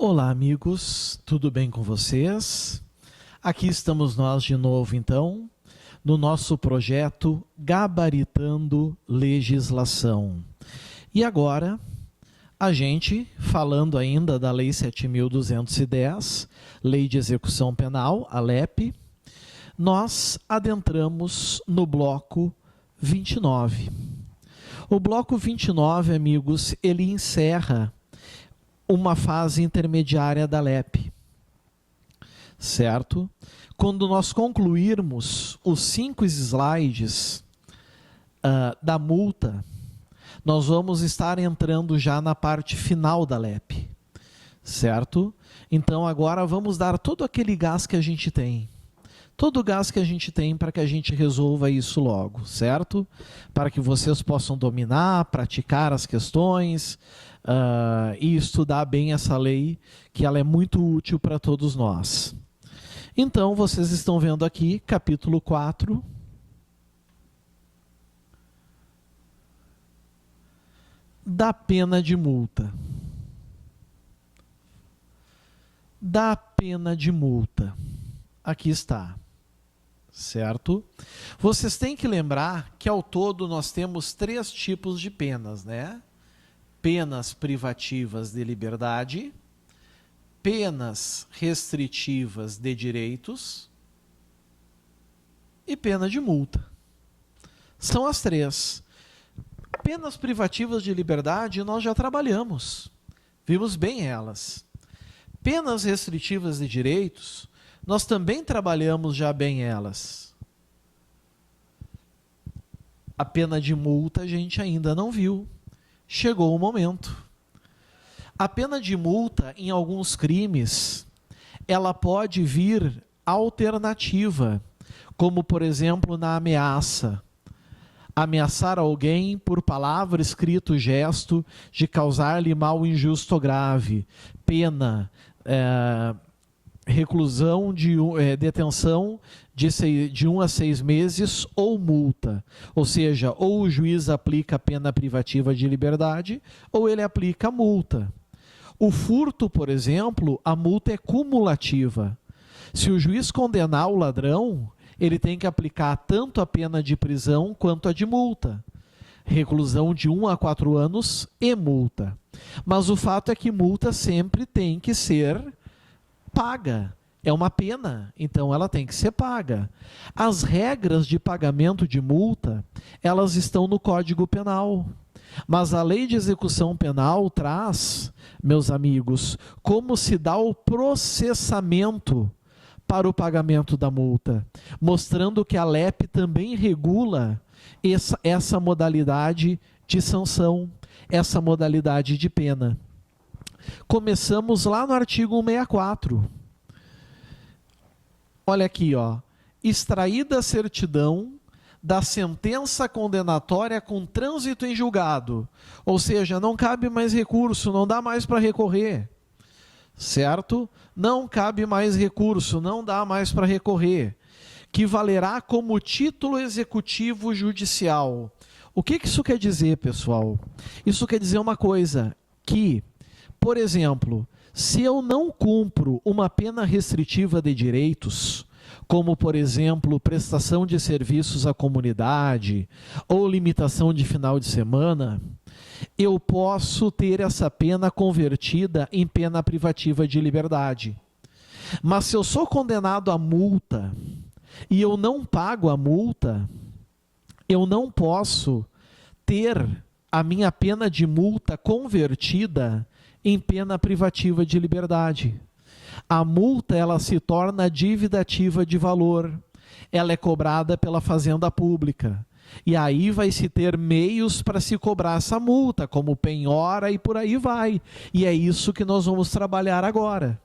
Olá, amigos, tudo bem com vocês? Aqui estamos nós de novo, então, no nosso projeto Gabaritando Legislação. E agora, a gente, falando ainda da Lei 7.210, Lei de Execução Penal, a LEP, nós adentramos no bloco 29. O bloco 29, amigos, ele encerra uma fase intermediária da LEP, certo? Quando nós concluirmos os 5 slides da multa, nós vamos estar entrando já na parte final da LEP, certo? Então agora vamos dar todo aquele gás que a gente tem. Todo o gás que a gente tem para que a gente resolva isso logo, certo? Para que vocês possam dominar, praticar as questões e estudar bem essa lei, que ela é muito útil para todos nós. Então, vocês estão vendo aqui, capítulo 4. Da pena de multa. Da pena de multa. Aqui está. Certo? Vocês têm que lembrar que ao todo nós temos 3 tipos de penas, né? Penas privativas de liberdade, penas restritivas de direitos e pena de multa. São as 3. Penas privativas de liberdade nós já trabalhamos, vimos bem elas. Penas restritivas de direitos, nós também trabalhamos já bem elas. A pena de multa a gente ainda não viu. Chegou o momento. A pena de multa, em alguns crimes, ela pode vir alternativa, como, por exemplo, na ameaça. Ameaçar alguém por palavra, escrito, gesto, de causar-lhe mal injusto ou grave. Pena, reclusão, detenção de 1 a 6 meses ou multa. Ou seja, ou o juiz aplica a pena privativa de liberdade ou ele aplica a multa. O furto, por exemplo, a multa é cumulativa. Se o juiz condenar o ladrão, ele tem que aplicar tanto a pena de prisão quanto a de multa. Reclusão de 1 a 4 anos e multa. Mas o fato é que multa sempre tem que ser paga. É uma pena, então ela tem que ser paga. As regras de pagamento de multa, elas estão no Código Penal. Mas a Lei de Execução Penal traz, meus amigos, como se dá o processamento para o pagamento da multa, mostrando que a LEP também regula essa modalidade de sanção, essa modalidade de pena. Começamos lá no artigo 164. Olha aqui, ó. Extraída a certidão da sentença condenatória com trânsito em julgado. Ou seja, não cabe mais recurso, não dá mais para recorrer. Certo? Não cabe mais recurso, não dá mais para recorrer. Que valerá como título executivo judicial. O que isso quer dizer, pessoal? Isso quer dizer uma coisa, que, por exemplo, se eu não cumpro uma pena restritiva de direitos, como, por exemplo, prestação de serviços à comunidade ou limitação de final de semana, eu posso ter essa pena convertida em pena privativa de liberdade. Mas se eu sou condenado a multa e eu não pago a multa, eu não posso ter a minha pena de multa convertida em pena privativa de liberdade. A multa, ela se torna dívida ativa de valor. Ela é cobrada pela Fazenda Pública. E aí vai se ter meios para se cobrar essa multa, como penhora e por aí vai. E é isso que nós vamos trabalhar agora.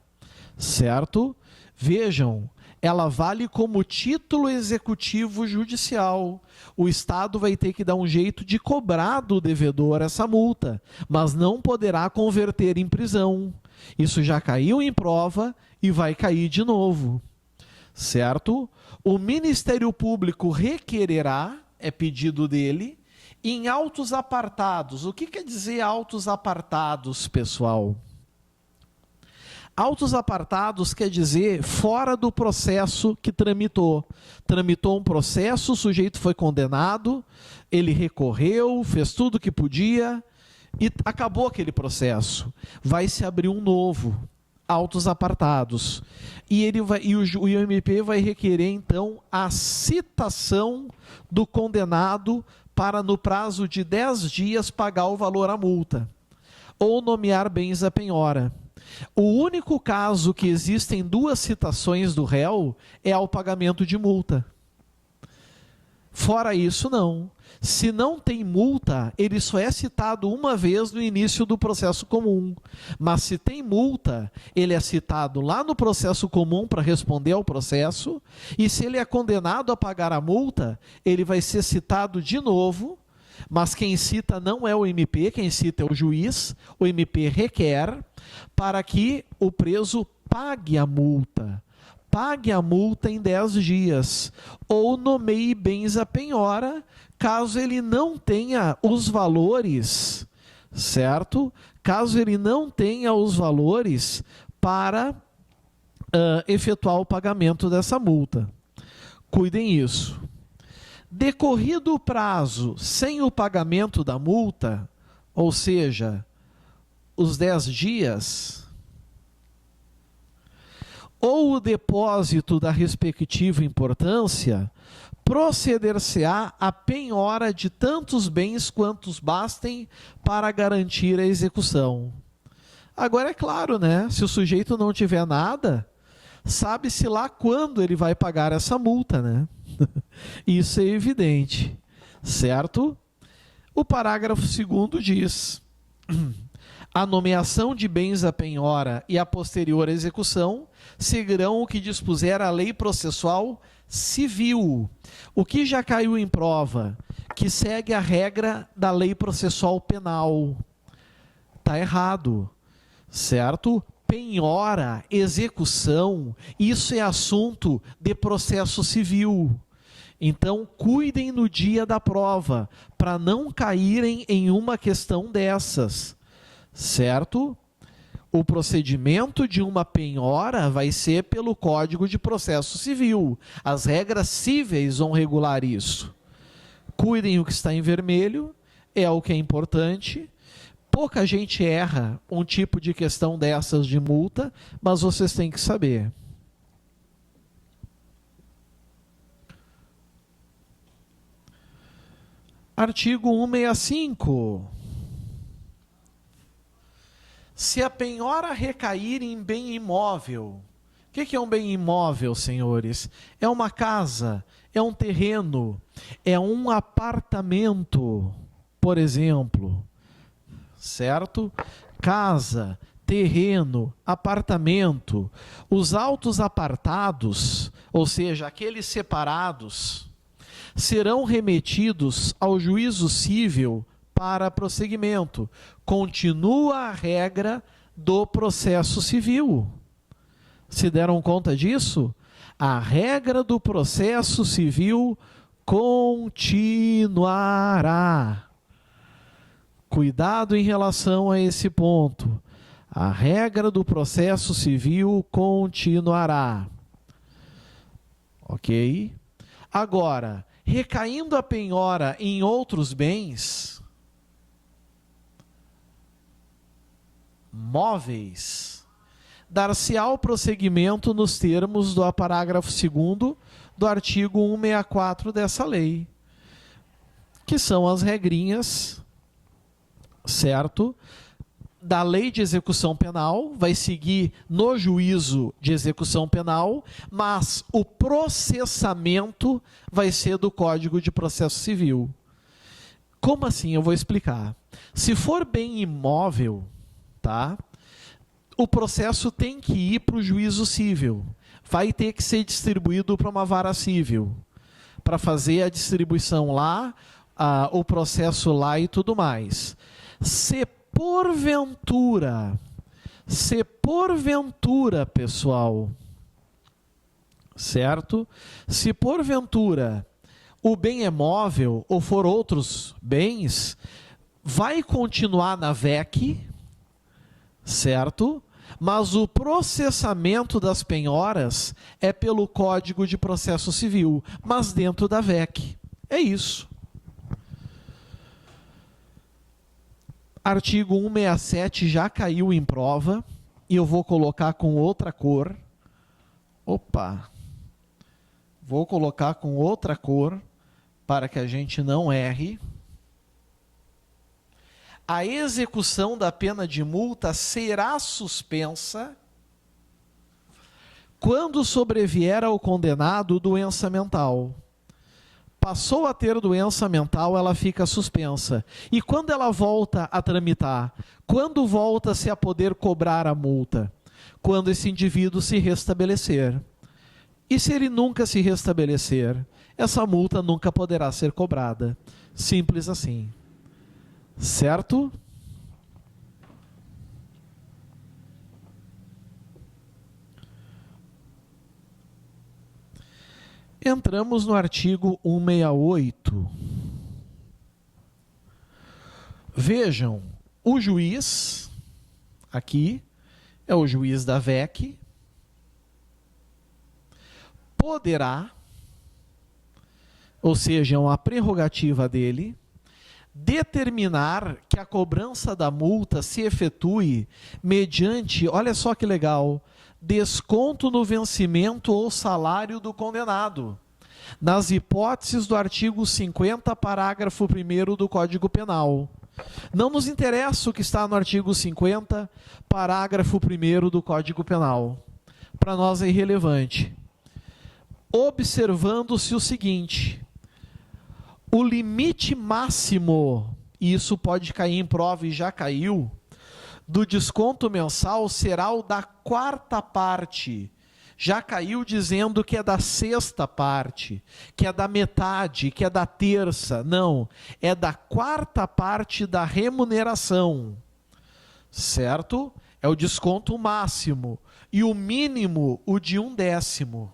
Certo? Vejam, ela vale como título executivo judicial. O Estado vai ter que dar um jeito de cobrar do devedor essa multa, mas não poderá converter em prisão. Isso já caiu em prova e vai cair de novo. Certo? O Ministério Público requererá, é pedido dele, em autos apartados. O que quer dizer autos apartados, pessoal? Autos apartados quer dizer fora do processo que tramitou. Tramitou um processo, o sujeito foi condenado, ele recorreu, fez tudo o que podia e acabou aquele processo. Vai se abrir um novo, autos apartados. E o MP vai requerer, então, a citação do condenado para, no prazo de 10 dias, pagar o valor à multa ou nomear bens à penhora. O único caso que existem 2 citações do réu é ao pagamento de multa. Fora isso, não. Se não tem multa, ele só é citado uma vez no início do processo comum. Mas se tem multa, ele é citado lá no processo comum para responder ao processo, e se ele é condenado a pagar a multa, ele vai ser citado de novo, mas quem cita não é o MP, quem cita é o juiz. O MP requer para que o preso pague a multa. Pague a multa em 10 dias, ou nomeie bens à penhora, caso ele não tenha os valores, certo? Caso ele não tenha os valores para efetuar o pagamento dessa multa. Cuidem isso. Decorrido o prazo sem o pagamento da multa, ou seja, os 10 dias, ou o depósito da respectiva importância, proceder-se-á a penhora de tantos bens quantos bastem para garantir a execução. Agora é claro, né? Se o sujeito não tiver nada, sabe-se lá quando ele vai pagar essa multa, né? Isso é evidente, certo? O parágrafo 2º diz: a nomeação de bens à penhora e a posterior execução seguirão o que dispuser a lei processual civil. O que já caiu em prova? Que segue a regra da lei processual penal. Está errado, certo? Penhora, execução, isso é assunto de processo civil. Então, cuidem no dia da prova, para não caírem em uma questão dessas, certo? O procedimento de uma penhora vai ser pelo Código de Processo Civil. As regras cíveis vão regular isso. Cuidem o que está em vermelho, é o que é importante. Pouca gente erra um tipo de questão dessas de multa, mas vocês têm que saber. Artigo 165. Se a penhora recair em bem imóvel, o que é um bem imóvel, senhores? É uma casa, é um terreno, é um apartamento, por exemplo, certo? Casa, terreno, apartamento. Os autos apartados, ou seja, aqueles separados, serão remetidos ao juízo cível para prosseguimento. Continua a regra do processo civil. Se deram conta disso? A regra do processo civil continuará. Cuidado em relação a esse ponto. A regra do processo civil continuará. Ok? Agora, recaindo a penhora em outros bens móveis, dar-se-á o prosseguimento nos termos do parágrafo 2º do artigo 164 dessa lei, que são as regrinhas, certo? Da lei de execução penal, vai seguir no juízo de execução penal, mas o processamento vai ser do Código de Processo Civil. Como assim? Eu vou explicar. Se for bem imóvel, tá? O processo tem que ir para o juízo civil. Vai ter que ser distribuído para uma vara civil, para fazer a distribuição lá, o processo lá e tudo mais. Se porventura, pessoal, certo? Se porventura o bem é móvel ou for outros bens, vai continuar na VEC, certo? mas o processamento das penhoras é pelo Código de Processo Civil, mas dentro da VEC. É isso. Artigo 167 já caiu em prova, e eu vou colocar com outra cor. Opa! Vou colocar com outra cor, para que a gente não erre. A execução da pena de multa será suspensa quando sobrevier ao condenado doença mental. Passou a ter doença mental, ela fica suspensa. E quando ela volta a tramitar? Quando volta-se a poder cobrar a multa? Quando esse indivíduo se restabelecer. E se ele nunca se restabelecer, essa multa nunca poderá ser cobrada. Simples assim. Certo? Entramos no artigo 168. Vejam, o juiz, aqui, é o juiz da VEC, poderá, ou seja, é uma prerrogativa dele, determinar que a cobrança da multa se efetue mediante, olha só que legal, desconto no vencimento ou salário do condenado, nas hipóteses do artigo 50, parágrafo 1º do Código Penal. Não nos interessa o que está no artigo 50, parágrafo 1º do Código Penal. Para nós é irrelevante. Observando-se o seguinte: o limite máximo, e isso pode cair em prova e já caiu, do desconto mensal será o da 4ª parte. Já caiu dizendo que é da 6ª parte, que é da metade, que é da terça. Não, é da 4ª parte da remuneração. Certo? É o desconto máximo. E o mínimo, o de 1/10.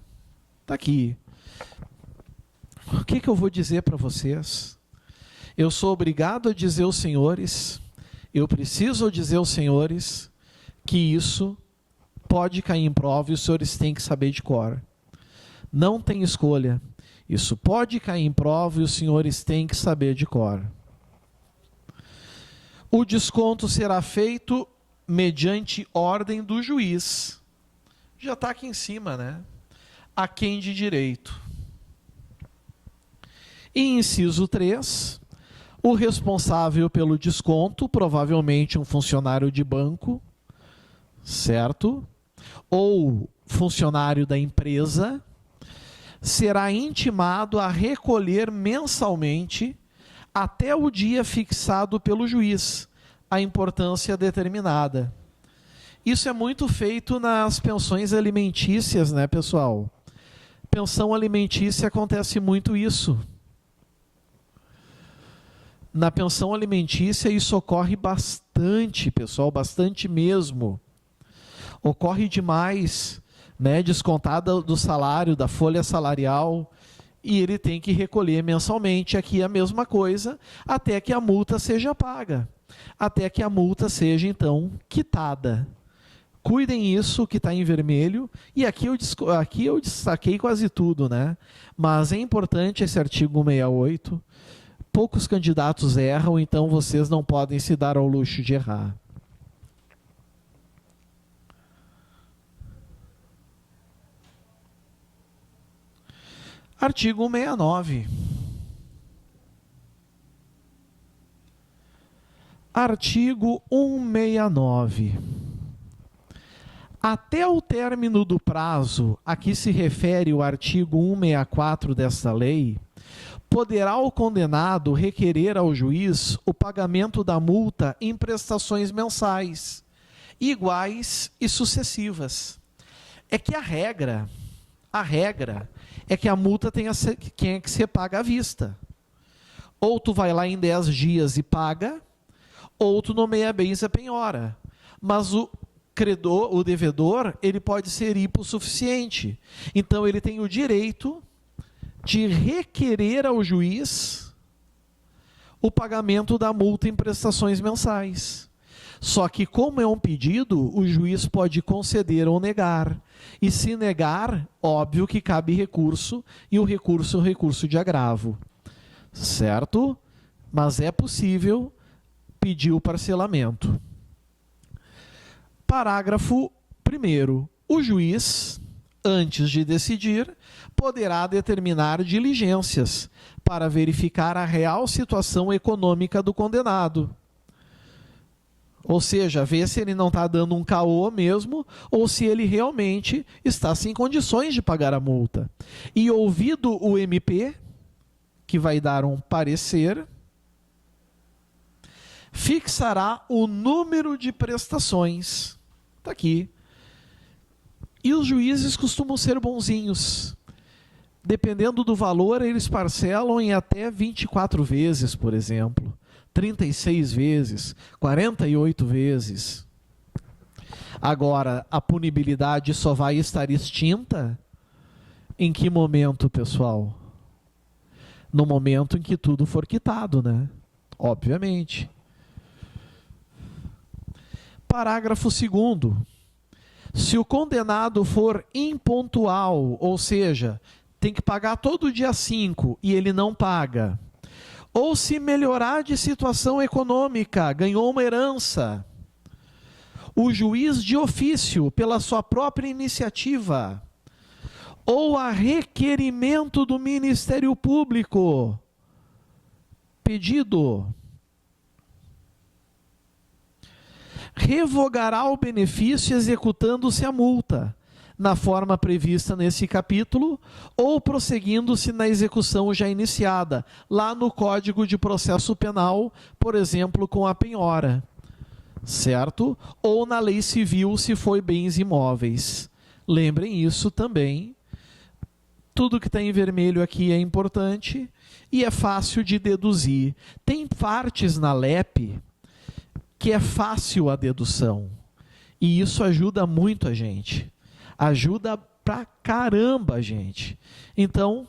Está aqui. O que eu vou dizer para vocês? Eu sou obrigado a dizer aos senhores, eu preciso dizer aos senhores que isso pode cair em prova e os senhores têm que saber de cor. Não tem escolha. Isso pode cair em prova e os senhores têm que saber de cor. O desconto será feito mediante ordem do juiz. Já está aqui em cima, né? A quem de direito. E inciso 3, o responsável pelo desconto, provavelmente um funcionário de banco, certo? Ou funcionário da empresa, será intimado a recolher mensalmente, até o dia fixado pelo juiz, a importância determinada. Isso é muito feito nas pensões alimentícias, né, pessoal? Pensão alimentícia acontece muito isso. Na pensão alimentícia isso ocorre bastante, pessoal, bastante mesmo. Ocorre demais, né, descontada do salário, da folha salarial, e ele tem que recolher mensalmente. Aqui é a mesma coisa, até que a multa seja paga, até que a multa seja, então, quitada. Cuidem isso que está em vermelho, e aqui eu destaquei quase tudo, né? Mas é importante esse artigo 168, poucos candidatos erram, então vocês não podem se dar ao luxo de errar. Artigo 169. Artigo 169. Até o término do prazo a que se refere o artigo 164 desta lei, poderá o condenado requerer ao juiz o pagamento da multa em prestações mensais, iguais e sucessivas. É que a regra é que a multa tenha que ser paga à vista. Ou tu vai lá em 10 dias e paga, ou tu nomeia bens a penhora. Mas o credor, o devedor, ele pode ser hipossuficiente. Então ele tem o direito de requerer ao juiz o pagamento da multa em prestações mensais. Só que, como é um pedido, o juiz pode conceder ou negar. E se negar, óbvio que cabe recurso, e o recurso é o recurso de agravo. Certo? Mas é possível pedir o parcelamento. Parágrafo 1º. O juiz, antes de decidir, poderá determinar diligências para verificar a real situação econômica do condenado. Ou seja, ver se ele não está dando um caô mesmo, ou se ele realmente está sem condições de pagar a multa. E ouvido o MP, que vai dar um parecer, fixará o número de prestações. Está aqui. E os juízes costumam ser bonzinhos. Dependendo do valor, eles parcelam em até 24 vezes, por exemplo. 36 vezes, 48 vezes. Agora, a punibilidade só vai estar extinta em que momento, pessoal? No momento em que tudo for quitado, né? Obviamente. Parágrafo 2º. Se o condenado for impontual, ou seja, tem que pagar todo dia 5 e ele não paga, ou se melhorar de situação econômica, ganhou uma herança, o juiz de ofício, pela sua própria iniciativa, ou a requerimento do Ministério Público, pedido, revogará o benefício executando-se a multa, na forma prevista nesse capítulo, ou prosseguindo-se na execução já iniciada, lá no Código de Processo Penal, por exemplo, com a penhora, certo? Ou na Lei Civil, se for bens imóveis. Lembrem isso também. Tudo que está em vermelho aqui é importante e é fácil de deduzir. Tem partes na LEP que é fácil a dedução. E isso ajuda muito a gente. Ajuda pra caramba, gente. Então,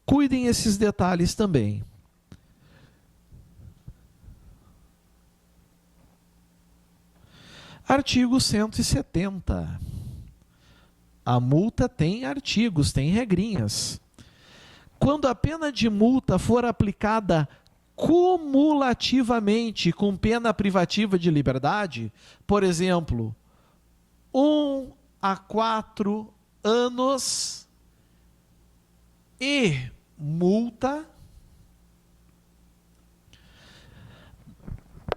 cuidem esses detalhes também. Artigo 170. A multa tem artigos, tem regrinhas. Quando a pena de multa for aplicada cumulativamente com pena privativa de liberdade, por exemplo, 1 a 4 anos e multa,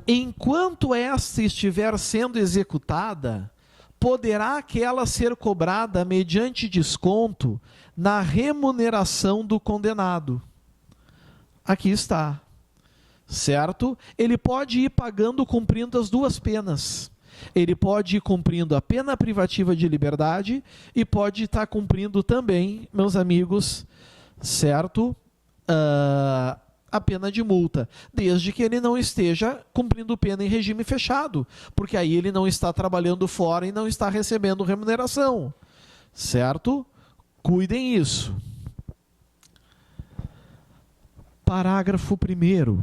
enquanto esta estiver sendo executada, poderá aquela ser cobrada mediante desconto na remuneração do condenado. Aqui está. Certo? Ele pode ir pagando, cumprindo as duas penas. Ele pode ir cumprindo a pena privativa de liberdade e pode estar cumprindo também, meus amigos, certo? A pena de multa, desde que ele não esteja cumprindo pena em regime fechado, porque aí ele não está trabalhando fora e não está recebendo remuneração, certo? Cuidem isso. Parágrafo 1º.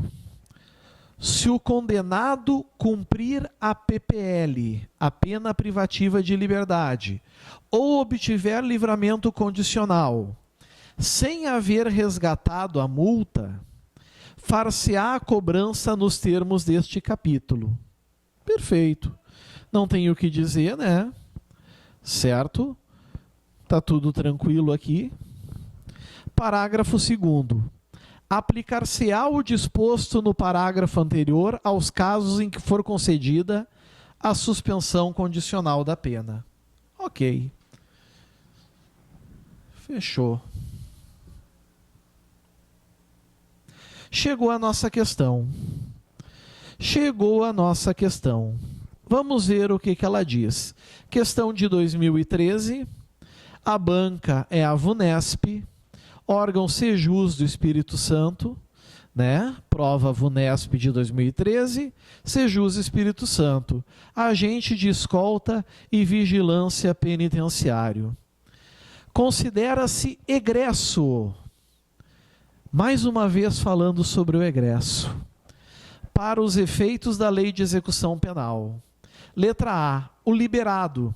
Se o condenado cumprir a PPL, a pena privativa de liberdade, ou obtiver livramento condicional, sem haver resgatado a multa, far-se-á a cobrança nos termos deste capítulo. Perfeito. Não tenho o que dizer, né? Certo? Tá tudo tranquilo aqui. Parágrafo 2º. Aplicar-se-á o disposto no parágrafo anterior aos casos em que for concedida a suspensão condicional da pena. Ok. Fechou. Chegou a nossa questão. Chegou a nossa questão. Vamos ver o que ela diz. Questão de 2013. A banca é a VUNESP, órgão Sejus do Espírito Santo, né? Prova VUNESP de 2013, Sejus Espírito Santo, agente de escolta e vigilância penitenciário. Considera-se egresso, mais uma vez falando sobre o egresso, para os efeitos da Lei de Execução Penal. Letra A, o liberado,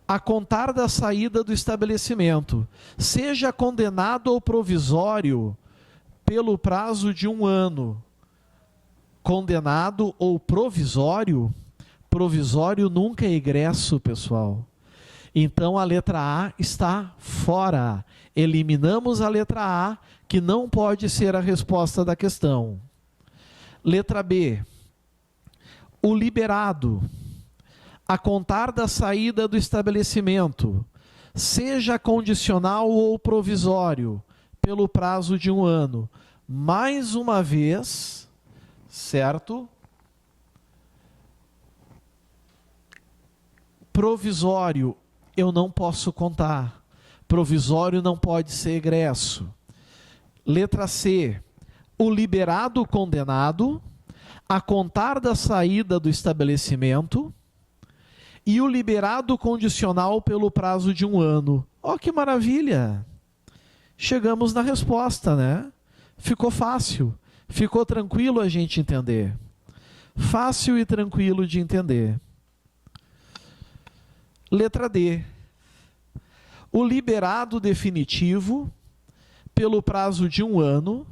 a contar da saída do estabelecimento, seja condenado ou provisório pelo prazo de 1 ano. Condenado ou provisório? Provisório nunca é egresso, pessoal. Então a letra A está fora. Eliminamos a letra A, que não pode ser a resposta da questão. Letra B. O liberado, a contar da saída do estabelecimento, seja condicional ou provisório, pelo prazo de 1 ano. Mais uma vez, certo? Provisório, eu não posso contar. Provisório não pode ser egresso. Letra C. O liberado condenado, a contar da saída do estabelecimento, e o liberado condicional pelo prazo de 1 ano. Ó, que maravilha! Chegamos na resposta, né? Ficou fácil. Ficou tranquilo a gente entender. Fácil e tranquilo de entender. Letra D. O liberado definitivo, pelo prazo de 1 ano,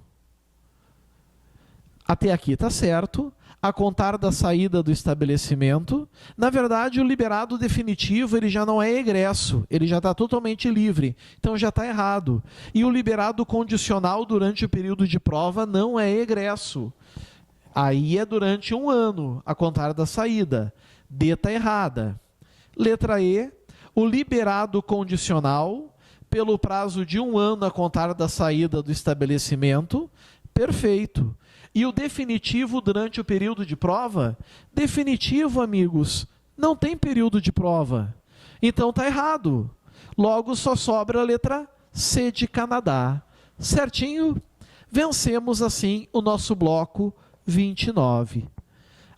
até aqui está certo, a contar da saída do estabelecimento. Na verdade, o liberado definitivo ele já não é egresso, ele já está totalmente livre, então já está errado. E o liberado condicional durante o período de prova não é egresso. Aí é durante 1 ano, a contar da saída. D está errada. Letra E, o liberado condicional, pelo prazo de 1 ano a contar da saída do estabelecimento. Perfeito. E o definitivo durante o período de prova? Definitivo, amigos, não tem período de prova. Então está errado. Logo só sobra a letra C de Canadá. Certinho? Vencemos assim o nosso bloco 29.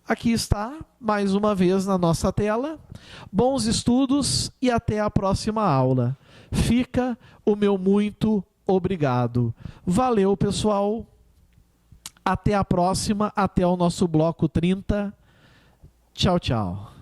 Aqui está, mais uma vez na nossa tela. Bons estudos e até a próxima aula. Fica o meu muito obrigado. Valeu, pessoal. Até a próxima, até o nosso bloco 30. Tchau, tchau.